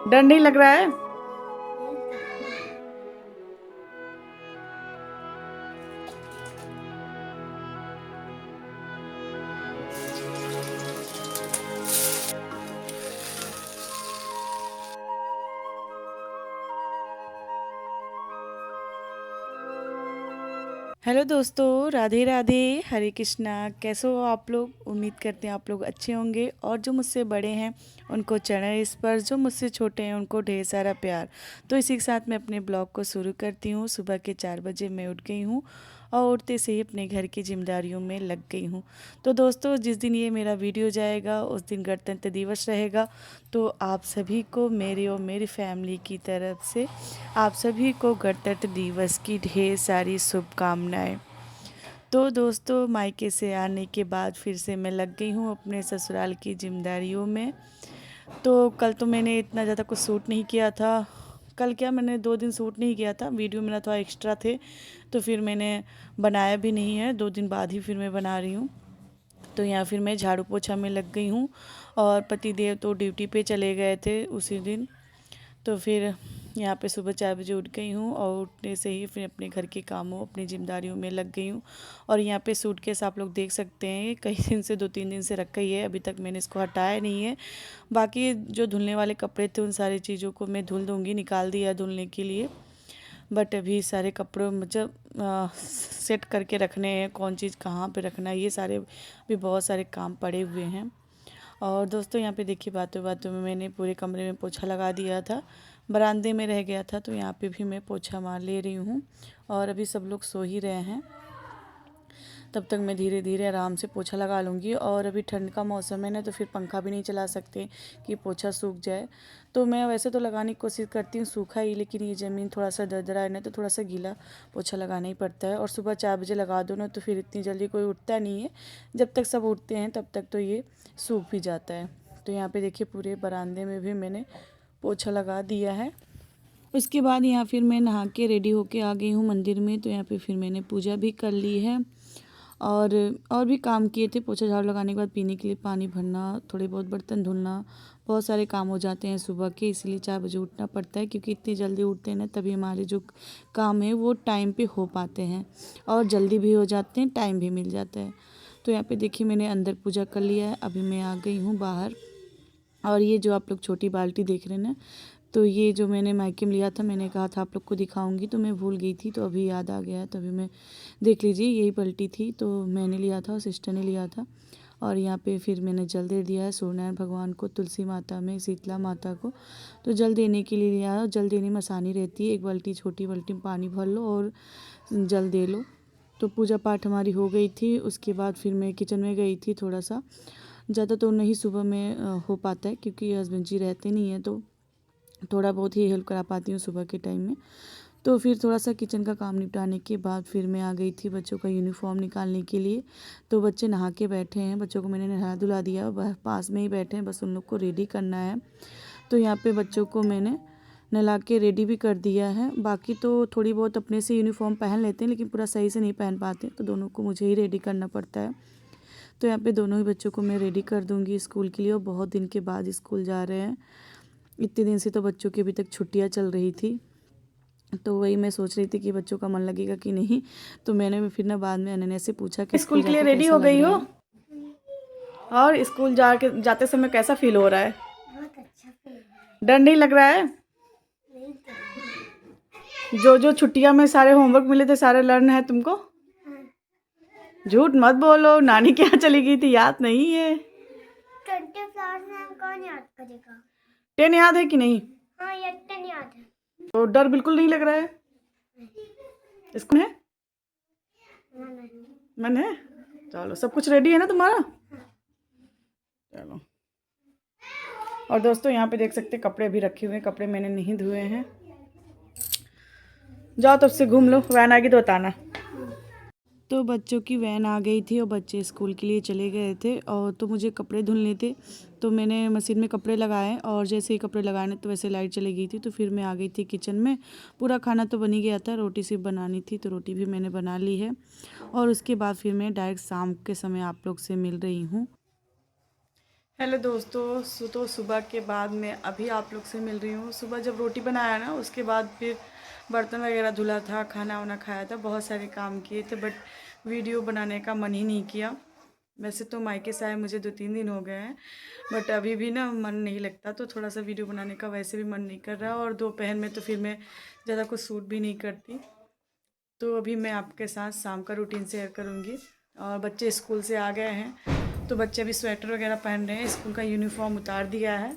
डर नहीं लग रहा है? हेलो दोस्तों, राधे राधे, हरे कृष्णा। कैसे हो आप लोग? उम्मीद करते हैं आप लोग अच्छे होंगे। और जो मुझसे बड़े हैं उनको चरण स्पर्श, जो मुझसे छोटे हैं उनको ढेर सारा प्यार। तो इसी के साथ मैं अपने ब्लॉग को शुरू करती हूँ। सुबह के 4 बजे मैं उठ गई हूँ और उठते से ही अपने घर की जिम्मेदारियों में लग गई हूँ। तो दोस्तों, जिस दिन ये मेरा वीडियो जाएगा उस दिन गणतंत्र दिवस रहेगा। तो आप सभी को मेरे और मेरी फैमिली की तरफ से आप सभी को गणतंत्र दिवस की ढेर सारी शुभकामनाएं। तो दोस्तों, मायके से आने के बाद फिर से मैं लग गई हूँ अपने ससुराल की जिम्मेदारियों में। तो कल तो मैंने इतना ज़्यादा कुछ शूट नहीं किया था। कल क्या, मैंने 2 दिन शूट नहीं किया था, वीडियो मेरा थोड़ा एक्स्ट्रा थे तो फिर मैंने बनाया भी नहीं है। 2 दिन बाद ही फिर मैं बना रही हूँ। तो यहाँ फिर मैं झाड़ू पोछा में लग गई हूँ और पति देव तो ड्यूटी पे चले गए थे उसी दिन। तो फिर यहाँ पे सुबह 4 बजे उठ गई हूँ और उठने से ही फिर अपने घर के कामों, अपनी जिम्मेदारियों में लग गई हूँ। और यहाँ पे सूटकेस आप लोग देख सकते हैं, कई दिन से 2-3 दिन से रखा ही है, अभी तक मैंने इसको हटाया नहीं है। बाकी जो धुलने वाले कपड़े थे उन सारी चीज़ों को मैं धुल दूँगी, निकाल दिया धुलने के लिए। बट अभी सारे कपड़ों मतलब सेट करके रखने हैं, कौन चीज़ कहाँ पे रखना है, ये सारे भी बहुत सारे काम पड़े हुए हैं। और दोस्तों, यहाँ पे देखिए, बातों बातों में मैंने पूरे कमरे में पोछा लगा दिया था। बरामदे में रह गया था तो यहाँ पे भी मैं पोछा मार ले रही हूँ। और अभी सब लोग सो ही रहे हैं, तब तक मैं धीरे धीरे आराम से पोछा लगा लूँगी। और अभी ठंड का मौसम है ना, तो फिर पंखा भी नहीं चला सकते कि पोछा सूख जाए। तो मैं वैसे तो लगाने की कोशिश करती हूँ सूखा ही, लेकिन ये ज़मीन थोड़ा सा दरदरा है ना, तो थोड़ा सा गीला पोछा लगाना ही पड़ता है। और सुबह 4 बजे लगा दो ना, तो फिर इतनी जल्दी कोई उठता नहीं है। जब तक सब उठते हैं तब तक तो ये सूख भी जाता है। तो यहाँ पे देखिए, पूरे बरामदे में भी मैंने पोछा लगा दिया है। उसके बाद यहाँ फिर मैं नहा के रेडी होके आ गई हूँ मंदिर में। तो यहाँ पे फिर मैंने पूजा भी कर ली है और भी काम किए थे। पोछा झाड़ू लगाने के बाद पीने के लिए पानी भरना, थोड़े बहुत बर्तन धुलना, बहुत सारे काम हो जाते हैं सुबह के, इसलिए 4 बजे उठना पड़ता है। क्योंकि इतनी जल्दी उठते हैं ना, तभी हमारे जो काम है वो टाइम पे हो पाते हैं और जल्दी भी हो जाते हैं, टाइम भी मिल जाता है। तो यहाँ पे देखिए, मैंने अंदर पूजा कर लिया है, अभी मैं आ गई हूँ बाहर। और ये जो आप लोग छोटी बाल्टी देख रहे हैं ना, तो ये जो मैंने मायके में लिया था, मैंने कहा था आप लोग को दिखाऊंगी, तो मैं भूल गई थी, तो अभी याद आ गया है। तभी मैं, देख लीजिए, यही पलटी थी, तो मैंने लिया था और सिस्टर ने लिया था। और यहाँ पे फिर मैंने जल दे दिया है सूर्यनारायण भगवान को, तुलसी माता में, शीतला माता को। तो जल देने के लिए लिया है। जल देने में आसानी रहती है, एक बाल्टी, छोटी बाल्टी में पानी भर लो और जल दे लो। तो पूजा पाठ हमारी हो गई थी। उसके बाद फिर मैं किचन में गई थी। थोड़ा सा, ज़्यादा तो नहीं सुबह में हो पाता है, क्योंकि हस्बैंड जी रहते नहीं हैं, तो थोड़ा बहुत ही हेल्प करा पाती हूँ सुबह के टाइम में। तो फिर थोड़ा सा किचन का काम निपटाने के बाद फिर मैं आ गई थी बच्चों का यूनिफॉर्म निकालने के लिए। तो बच्चे नहा के बैठे हैं, बच्चों को मैंने नहा धुला दिया, पास में ही बैठे हैं, बस उन लोग को रेडी करना है। तो यहाँ पे बच्चों को मैंने नहला के रेडी भी कर दिया है। बाकी तो थोड़ी बहुत अपने से यूनिफॉर्म पहन लेते हैं, लेकिन पूरा सही से नहीं पहन पाते, तो दोनों को मुझे ही रेडी करना पड़ता है। तो यहाँ पे दोनों ही बच्चों को मैं रेडी कर दूँगी स्कूल के लिए। और बहुत दिन के बाद स्कूल जा रहे हैं। इतने दिन से तो बच्चों की अभी तक छुट्टियाँ चल रही थी, तो वही मैं सोच रही थी कि बच्चों का मन लगेगा कि नहीं। तो मैंने भी फिर ना बाद में अनन्या से पूछा कि स्कूल के लिए रेडी हो गई हो, और स्कूल जाके जाते समय कैसा फील हो रहा है? बहुत अच्छा फील है। डर नहीं लग रहा है? नहीं जो जो छुट्टियां में सारे होमवर्क मिले थे सारे लर्न है तुमको? झूठ मत बोलो, नानी के यहाँ चली गई थी, याद नहीं है? 20 फ्लावर्स नाम कौन याद करेगा? 10 याद है कि नहीं? हाँ, ये 10 याद है। तो डर बिल्कुल नहीं लग रहा है? इसको है, नहीं। मन है? चलो, सब कुछ रेडी है ना तुम्हारा? चलो। और दोस्तों, यहाँ पे देख सकते कपड़े अभी रखे हुए हैं, कपड़े मैंने नहीं धुए हैं। जाओ तब से घूम लो, वैन आ गई तो बताना। तो बच्चों की वैन आ गई थी और बच्चे स्कूल के लिए चले गए थे। और तो मुझे कपड़े धुलने थे, तो मैंने मशीन में कपड़े लगाए, और जैसे ही कपड़े लगाने तो वैसे लाइट चली गई थी। तो फिर मैं आ गई थी किचन में। पूरा खाना तो बन ही गया था, रोटी सिर्फ बनानी थी, तो रोटी भी मैंने बना ली है। और उसके बाद फिर मैं डायरेक्ट शाम के समय आप लोग से मिल रही हूँ। हेलो दोस्तों, तो सुबह के बाद मैं अभी आप लोग से मिल रही हूँ। सुबह जब रोटी बनाया ना, उसके बाद फिर बर्तन वगैरह धुला था, खाना वाना खाया था, बहुत सारे काम किए थे, बट वीडियो बनाने का मन ही नहीं किया। वैसे तो मायके से आए मुझे 2-3 दिन हो गए हैं, बट अभी भी ना मन नहीं लगता, तो थोड़ा सा वीडियो बनाने का वैसे भी मन नहीं कर रहा। और दोपहर में तो फिर मैं ज़्यादा कुछ सूट भी नहीं करती। तो अभी मैं आपके साथ शाम का रूटीन शेयर करूँगी। और बच्चे स्कूल से आ गए हैं, तो बच्चे अभी स्वेटर वगैरह पहन रहे हैं, स्कूल का यूनिफॉर्म उतार दिया है।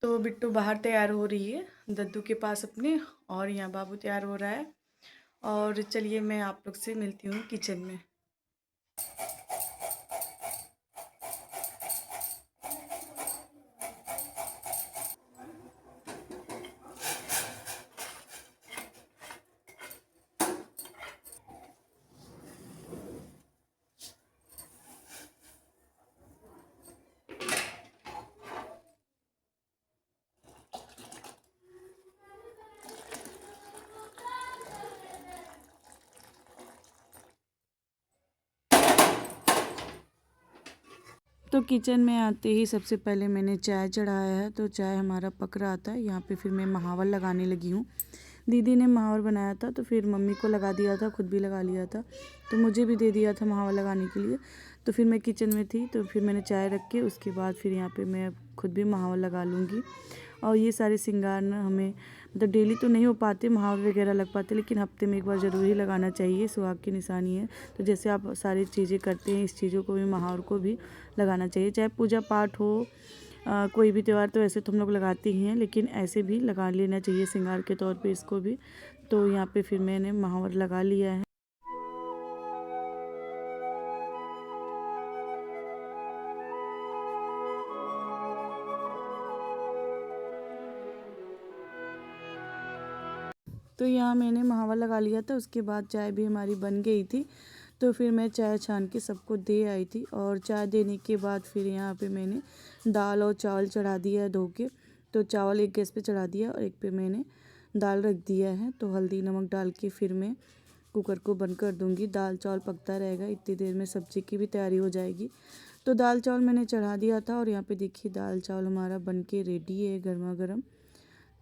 तो बिट्टू बाहर तैयार हो रही है दद्दू के पास अपने, और यहाँ बाबू तैयार हो रहा है। और चलिए मैं आप लोग से मिलती हूँ किचन में। तो किचन में आते ही सबसे पहले मैंने चाय चढ़ाया है, तो चाय हमारा पक रहा था। यहाँ पे फिर मैं महावर लगाने लगी हूँ। दीदी ने महावर बनाया था, तो फिर मम्मी को लगा दिया था, खुद भी लगा लिया था, तो मुझे भी दे दिया था महावर लगाने के लिए। तो फिर मैं किचन में थी, तो फिर मैंने चाय रख के उसके बाद फिर यहाँ पे मैं खुद भी महावर लगा लूँगी। और ये सारे श्रृंगार ना हमें मतलब डेली तो नहीं हो पाते, महावर वगैरह लग पाते, लेकिन हफ्ते में एक बार ज़रूर ही लगाना चाहिए, सुहाग की निशानी है। तो जैसे आप सारी चीज़ें करते हैं, इस चीज़ों को भी, महावर को भी लगाना चाहिए। चाहे पूजा पाठ हो, कोई भी त्यौहार, तो ऐसे तो हम लोग लगाते ही हैं, लेकिन ऐसे भी लगा लेना चाहिए श्रृंगार के तौर पे इसको भी। तो यहाँ पे फिर मैंने महावर लगा लिया है। तो यहाँ मैंने महावर लगा लिया था, उसके बाद चाय भी हमारी बन गई थी। तो फिर मैं चाय छान के सबको दे आई थी, और चाय देने के बाद फिर यहाँ पे मैंने दाल और चावल चढ़ा दिया धो के। तो चावल एक गैस पे चढ़ा दिया और एक पे मैंने दाल रख दिया है। तो हल्दी नमक डाल के फिर मैं कुकर को बंद कर दूँगी। दाल चावल पकता रहेगा, इतनी देर में सब्ज़ी की भी तैयारी हो जाएगी। तो दाल चावल मैंने चढ़ा दिया था, और यहाँ पे देखिए दाल चावल हमारा बन के रेडी है गर्मा गर्म।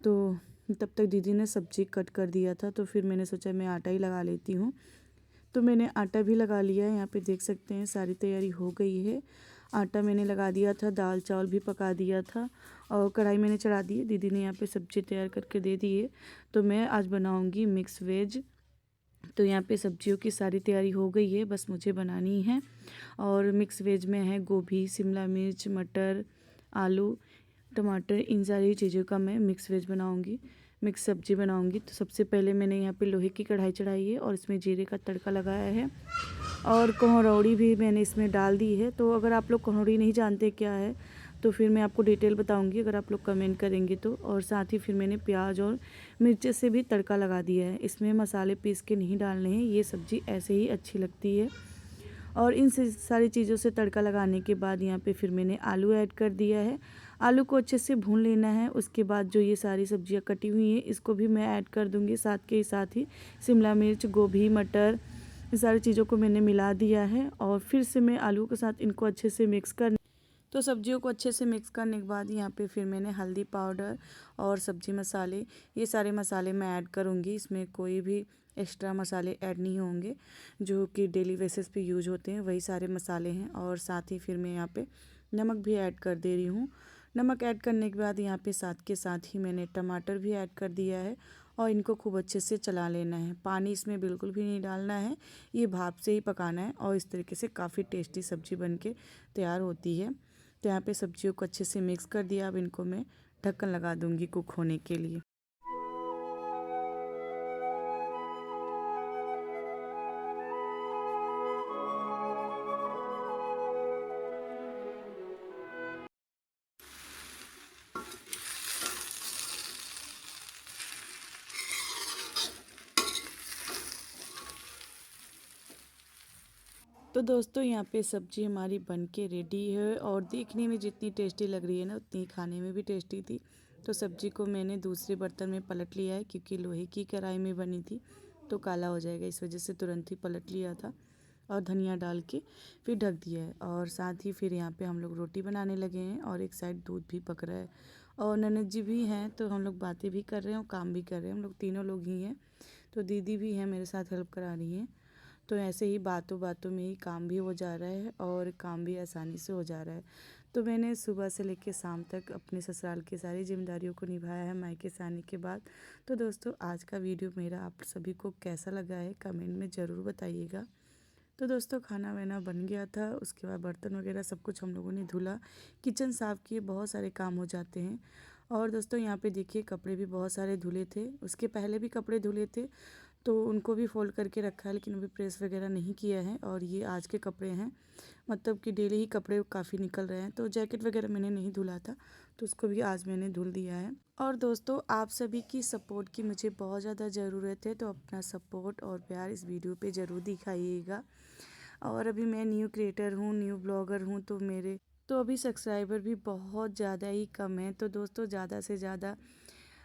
तो तब तक दीदी ने सब्ज़ी कट कर दिया था, तो फिर मैंने सोचा मैं आटा ही लगा लेती हूँ। तो मैंने आटा भी लगा लिया है, यहाँ पे देख सकते हैं सारी तैयारी हो गई है। आटा मैंने लगा दिया था, दाल चावल भी पका दिया था, और कढ़ाई मैंने चढ़ा दी है। दीदी ने यहाँ पे सब्ज़ी तैयार करके दे दी है। तो मैं आज बनाऊँगी मिक्स वेज। तो यहाँ पे सब्जियों की सारी तैयारी हो गई है, बस मुझे बनानी है। और मिक्स वेज में है गोभी, शिमला मिर्च, मटर, आलू, टमाटर, इन सारी चीज़ों का मैं मिक्स वेज बनाऊंगी, मिक्स सब्जी बनाऊंगी। तो सबसे पहले मैंने यहाँ पे लोहे की कढ़ाई चढ़ाई है, और इसमें जीरे का तड़का लगाया है, और कोहरौड़ी भी मैंने इसमें डाल दी है। तो अगर आप लोग कोहरौड़ी नहीं जानते क्या है, तो फिर मैं आपको डिटेल बताऊंगी अगर आप लोग कमेंट करेंगे तो। और साथ ही फिर मैंने प्याज और मिर्च से भी तड़का लगा दिया है। इसमें मसाले पीस के नहीं डालने हैं, ये सब्ज़ी ऐसे ही अच्छी लगती है। और इन सारी चीज़ों से तड़का लगाने के बाद यहाँ पे फिर मैंने आलू ऐड कर दिया है। आलू को अच्छे से भून लेना है। उसके बाद जो ये सारी सब्जियाँ कटी हुई हैं, इसको भी मैं ऐड कर दूँगी। साथ के साथ ही शिमला मिर्च, गोभी, मटर, ये सारी चीज़ों को मैंने मिला दिया है, और फिर से मैं आलू के साथ इनको अच्छे से मिक्स कर। तो सब्जियों को अच्छे से मिक्स करने के बाद यहाँ पे फिर मैंने हल्दी पाउडर और सब्जी मसाले, ये सारे मसाले मैं ऐड करूँगी। इसमें कोई भी एक्स्ट्रा मसाले ऐड नहीं होंगे, जो कि डेली बेसिस पे यूज होते हैं, वही सारे मसाले हैं। और साथ ही फिर मैं यहाँ पे नमक भी ऐड कर दे रही हूँ। नमक ऐड करने के बाद यहाँ पे साथ के साथ ही मैंने टमाटर भी ऐड कर दिया है, और इनको खूब अच्छे से चला लेना है। पानी इसमें बिल्कुल भी नहीं डालना है, ये भाप से ही पकाना है, और इस तरीके से काफ़ी टेस्टी सब्ज़ी बन के तैयार होती है। तो यहाँ पे सब्जियों को अच्छे से मिक्स कर दिया। अब इनको मैं ढक्कन लगा दूँगी कुक होने के लिए। तो दोस्तों यहाँ पे सब्ज़ी हमारी बन के रेडी है, और देखने में जितनी टेस्टी लग रही है ना, उतनी खाने में भी टेस्टी थी। तो सब्ज़ी को मैंने दूसरे बर्तन में पलट लिया है, क्योंकि लोहे की कढ़ाई में बनी थी तो काला हो जाएगा, इस वजह से तुरंत ही पलट लिया था। और धनिया डाल के फिर ढक दिया है। और साथ ही फिर यहाँ पे हम लोग रोटी बनाने लगे हैं और एक साइड दूध भी पक रहा है। और ननद जी भी हैं तो हम लोग बातें भी कर रहे हैं और काम भी कर रहे हैं। हम लोग तीनों लोग ही हैं, तो दीदी भी हैं मेरे साथ हेल्प करा रही हैं। तो ऐसे ही बातों बातों में ही काम भी हो जा रहा है और काम भी आसानी से हो जा रहा है। तो मैंने सुबह से लेकर शाम तक अपने ससुराल की सारी जिम्मेदारियों को निभाया है मायके से आने के बाद। तो दोस्तों आज का वीडियो मेरा आप सभी को कैसा लगा है कमेंट में ज़रूर बताइएगा। तो दोस्तों खाना वाना बन गया था, उसके बाद बर्तन वगैरह सब कुछ हम लोगों ने धुला, किचन साफ़ किए, बहुत सारे काम हो जाते हैं। और दोस्तों यहाँ पे देखिए कपड़े भी बहुत सारे धुले थे, उसके पहले भी कपड़े धुले थे तो उनको भी फ़ोल्ड करके रखा है, लेकिन अभी प्रेस वगैरह नहीं किया है। और ये आज के कपड़े हैं, मतलब कि डेली ही कपड़े काफ़ी निकल रहे हैं। तो जैकेट वगैरह मैंने नहीं धुला था तो उसको भी आज मैंने धुल दिया है। और दोस्तों आप सभी की सपोर्ट की मुझे बहुत ज़्यादा ज़रूरत है, तो अपना सपोर्ट और प्यार इस वीडियो पे ज़रूर दिखाइएगा। और अभी मैं न्यू क्रिएटर हूँ, न्यू ब्लॉगर हूँ, तो अभी सब्सक्राइबर भी बहुत ज़्यादा ही कम है। तो दोस्तों ज़्यादा से ज़्यादा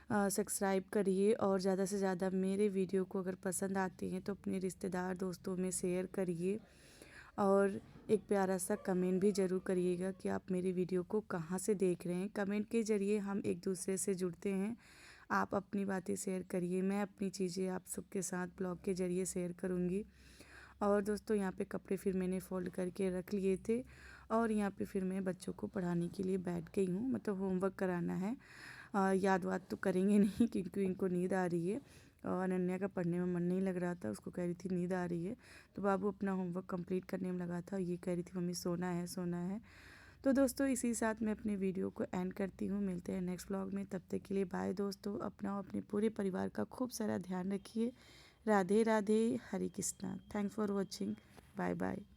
सब्सक्राइब करिए और ज़्यादा से ज़्यादा मेरे वीडियो को अगर पसंद आती हैं तो अपने रिश्तेदार दोस्तों में शेयर करिए। और एक प्यारा सा कमेंट भी ज़रूर करिएगा कि आप मेरी वीडियो को कहाँ से देख रहे हैं। कमेंट के ज़रिए हम एक दूसरे से जुड़ते हैं। आप अपनी बातें शेयर करिए, मैं अपनी चीज़ें आप सबके साथ ब्लॉग के ज़रिए शेयर करूँगी। और दोस्तों यहाँ पे कपड़े फिर मैंने फ़ोल्ड करके रख लिए थे और यहाँ पे फिर मैं बच्चों को पढ़ाने के लिए बैठ गई हूँ, मतलब होमवर्क कराना है। याद वाद तो करेंगे नहीं क्योंकि इनको नींद आ रही है। और अनन्या का पढ़ने में मन नहीं लग रहा था, उसको कह रही थी नींद आ रही है, तो बाबू अपना होमवर्क कंप्लीट करने में लगा था। ये कह रही थी मम्मी सोना है सोना है। तो दोस्तों इसी साथ मैं अपने वीडियो को एंड करती हूँ। मिलते हैं नेक्स्ट व्लॉग में, तब तक के लिए बाय दोस्तों। अपना और अपने पूरे परिवार का खूब सारा ध्यान रखिए। Radhe Radhe, Hare Krishna. Thanks for watching, bye bye.